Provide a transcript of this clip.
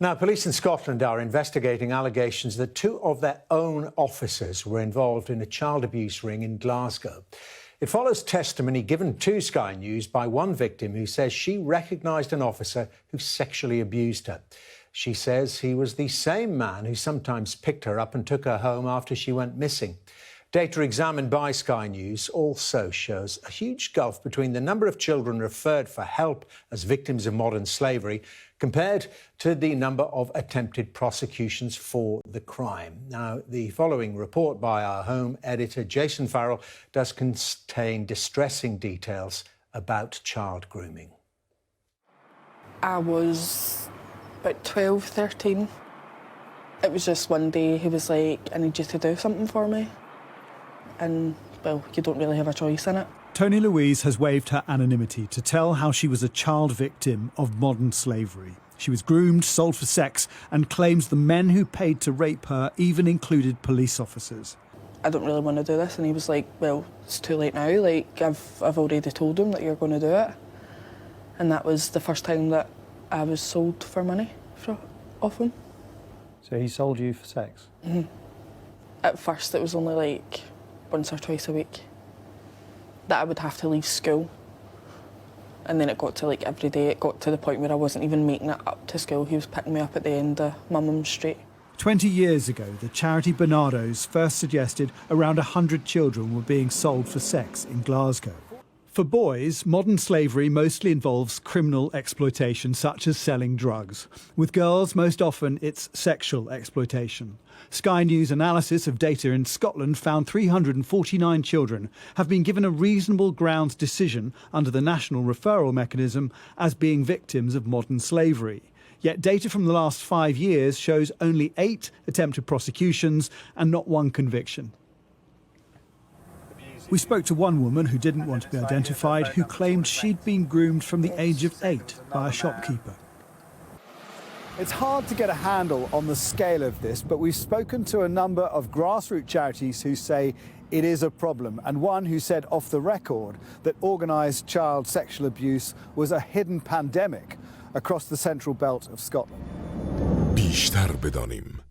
Now, police in Scotland are investigating allegations that two of their own officers were involved in a child abuse ring in Glasgow. It follows testimony given to Sky News by one victim who says she recognised an officer who sexually abused her. She says he was the same man who sometimes picked her up and took her home after she went missing. Data examined by Sky News also shows a huge gulf between the number of children referred for help as victims of modern slavery compared to the number of attempted prosecutions for the crime. Now, the following report by our home editor, Jason Farrell, does contain distressing details about child grooming. I was about 12, 13. It was just one day he was like, I need you to do something for me. And, well, you don't really have a choice in it. Tony Louise has waived her anonymity to tell how she was a child victim of modern slavery. She was groomed, sold for sex, and claims the men who paid to rape her even included police officers. I don't really want to do this. And he was like, well, it's too late now. Like, I've already told him that you're going to do it. And that was the first time that I was sold for money off him. So he sold you for sex? Mm-hmm. At first, it was only like once or twice a week that I would have to leave school. And then it got to like every day. It got to the point where I wasn't even making it up to school. He was picking me up at the end of Mumham Street. 20 years ago, the charity Barnardo's first suggested around 100 children were being sold for sex in Glasgow. For boys, modern slavery mostly involves criminal exploitation, such as selling drugs. With girls, most often it's sexual exploitation. Sky News analysis of data in Scotland found 349 children have been given a reasonable grounds decision under the national referral mechanism as being victims of modern slavery. Yet data from the last 5 years shows only 8 attempted prosecutions and not one conviction. We spoke to one woman who didn't want to be identified, who claimed she'd been groomed from the age of 8 by a shopkeeper. It's hard to get a handle on the scale of this, but we've spoken to a number of grassroots charities who say it is a problem, and one who said off the record that organised child sexual abuse was a hidden pandemic across the central belt of Scotland. بیشتر بدانیم